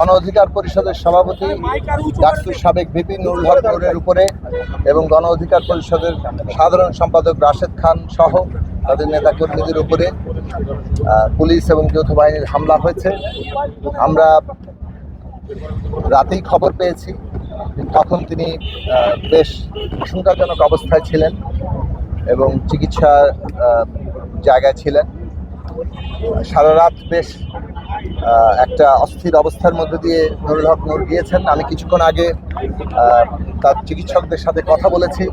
গণ অধিকার পরিষদের সভাপতি ডাকসুর সাবেক ভিপি নুরুল হক নূরের উপরে এবং গণ অধিকার পরিষদের সাধারণ সম্পাদক রাশেদ খান সহ তাদের নেতাকর্মীদের উপরে পুলিশ এবং যৌথ বাহিনীর হামলা হয়েছে। আমরা রাতেই খবর পেয়েছি, তখন তিনি বেশ আশঙ্কাজনক অবস্থায় ছিলেন এবং চিকিৎসা জায়গায় ছিলেন। সারা রাত বেশ একটা অস্থির অবস্থার মধ্যে দিয়ে নুরুল হক নূর গিয়েছেন। আমি কিছুক্ষণ আগে তার চিকিৎসকদের সাথে কথা বলেছি।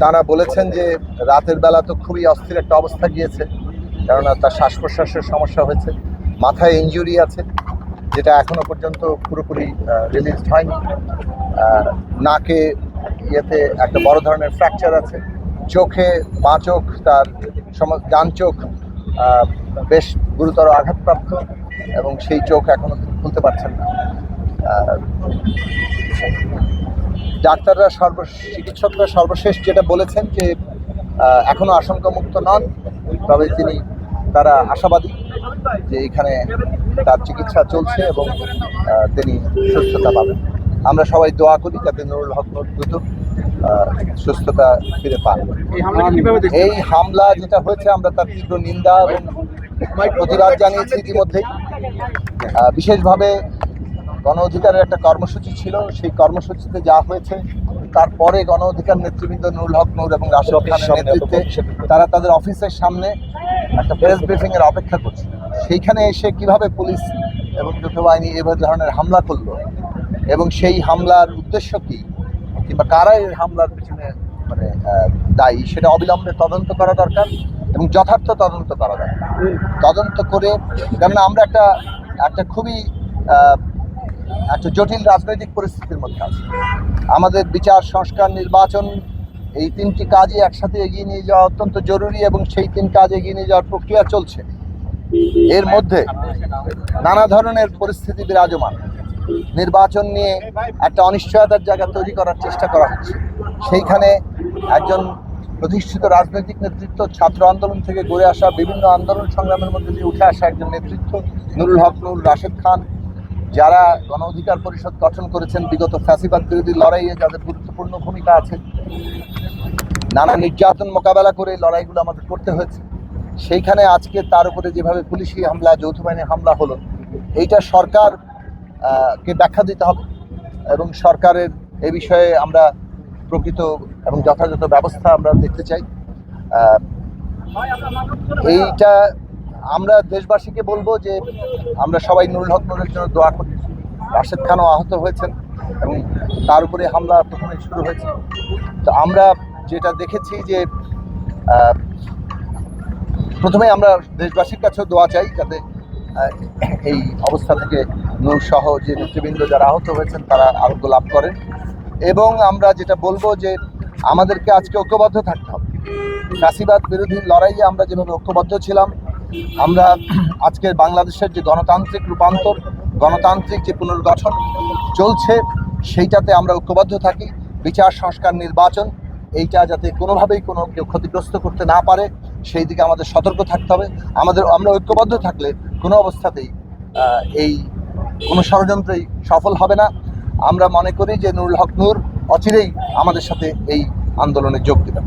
তারা বলেছেন যে রাতের বেলা তো খুবই অস্থির একটা অবস্থা গিয়েছে, কেননা তার শ্বাস প্রশ্বাসের সমস্যা হয়েছে, মাথায় ইনজুরি আছে যেটা এখনো পর্যন্ত পুরোপুরি রিলিজ হয়নি, নাকে ইয়েতে একটা বড় ধরনের ফ্র্যাকচার আছে, চোখে বাঁ চোখ তার ডান চোখ বেশ গুরুতর আঘাতপ্রাপ্ত এবং সেই চোখ এখনো খুলতে পারছেন না। ডাক্তাররা চিকিৎসকরা সর্বশেষ যেটা বলেছেন যে এখনো আশঙ্কামুক্ত নন, তবে তারা আশাবাদী যে এখানে তার চিকিৎসা চলছে এবং তিনি সুস্থতা পাবেন। আমরা সবাই দোয়া করি যাতে নুরুল হক নূর দ্রুত সুস্থতা ফিরে পান। এই হামলা যেটা হয়েছে আমরা তার তীব্র নিন্দা এবং প্রতিবাদ জানিয়েছি ইতিমধ্যেই। বিশেষভাবে গণ অধিকারের একটা কর্মসূচি ছিল, সেই কর্মসূচিতে যা হয়েছে তারপরে গণ অধিকার নেতৃবৃন্দ নুরুল হক নূর এবং রাশেদ খানের নেতৃত্বে তারা তাদের অফিসের সামনে একটা প্রেস ব্রিফিং এর অপেক্ষা করছে। সেইখানে এসে কিভাবে পুলিশ এবং যৌথ বাহিনী এভাবে ধরনের হামলা করলো এবং সেই হামলার উদ্দেশ্য কি কিংবা কারা এই হামলার পিছনে দায়ী, সেটা অবিলম্বে তদন্ত করা দরকার এবং যথার্থ তদন্ত করা দরকার। তদন্ত করে, কেননা আমরা একটা খুবই একটা জটিল রাজনৈতিক পরিস্থিতির মধ্যে আছে। আমাদের বিচার, সংস্কার, নির্বাচন, এই তিনটি কাজই একসাথে এগিয়ে নিয়ে যাওয়া অত্যন্ত জরুরি এবং সেই তিন কাজ এগিয়ে নিয়ে যাওয়ার প্রক্রিয়া চলছে। এর মধ্যে নানা ধরনের পরিস্থিতি বিরাজমান। নির্বাচন নিয়ে একটা অনিশ্চয়তার জায়গা তৈরি করার চেষ্টা করা হচ্ছে। সেইখানে একজন প্রতিষ্ঠিত রাজনৈতিক নেতৃত্ব, ছাত্র আন্দোলন থেকে গড়ে আসা, বিভিন্ন আন্দোলন সংগ্রামের মধ্যে দিয়ে উঠে আসা একজন নেতৃত্ব নুরুল হক নূর, রাশেদ খান, যারা গণ অধিকার পরিষদ গঠন করেছেন বিগত ফ্যাসিবাদ বিরোধী লড়াইয়ে, যাদের গুরুত্বপূর্ণ ভূমিকা আছে, নানা নির্যাতন মোকাবেলা করে লড়াইগুলো আমাদের করতে হয়েছে। সেইখানে আজকে তার উপরে যেভাবে পুলিশি হামলা, যৌথ বাহিনীর হামলা হলো, এইটা সরকার কে ব্যাখ্যা দিতে হবে এবং সরকারের এই বিষয়ে আমরা প্রকৃত এবং যথাযথ ব্যবস্থা আমরা দেখতে চাই। এইটা আমরা দেশবাসীকে বলবো যে আমরা সবাই নুরুল হক নূরের জন্য দোয়া করি। রাশেদ খানও আহত হয়েছেন এবং তার উপরে হামলা প্রথমে শুরু হয়েছে। তো আমরা যেটা দেখেছি যে প্রথমে আমরা দেশবাসীর কাছেও দোয়া চাই যাতে এই অবস্থা থেকে নূর সহ যে নেতৃবৃন্দ যারা আহত হয়েছেন তারা আরোগ্য লাভ করেন। এবং আমরা যেটা বলবো যে আমাদেরকে আজকে ঐক্যবদ্ধ থাকতে হবে। ফ্যাসিবাদ বিরোধী লড়াইয়ে আমরা যেভাবে ঐক্যবদ্ধ ছিলাম, আমরা আজকের বাংলাদেশের যে গণতান্ত্রিক রূপান্তর, গণতান্ত্রিক যে পুনর্গঠন চলছে, সেইটাতে আমরা ঐক্যবদ্ধ থাকি। বিচার, সংস্কার, নির্বাচন, এইটা যাতে কোনোভাবেই কেউ ক্ষতিগ্রস্ত করতে না পারে সেই দিকে আমাদের সতর্ক থাকতে হবে। আমরা ঐক্যবদ্ধ থাকলে কোনো অবস্থাতেই এই কোনো ষড়যন্ত্রই সফল হবে না। আমরা মনে করি যে নুরুল হক নূর অচিরেই আমাদের সাথে এই আন্দোলনে যোগ দেবেন।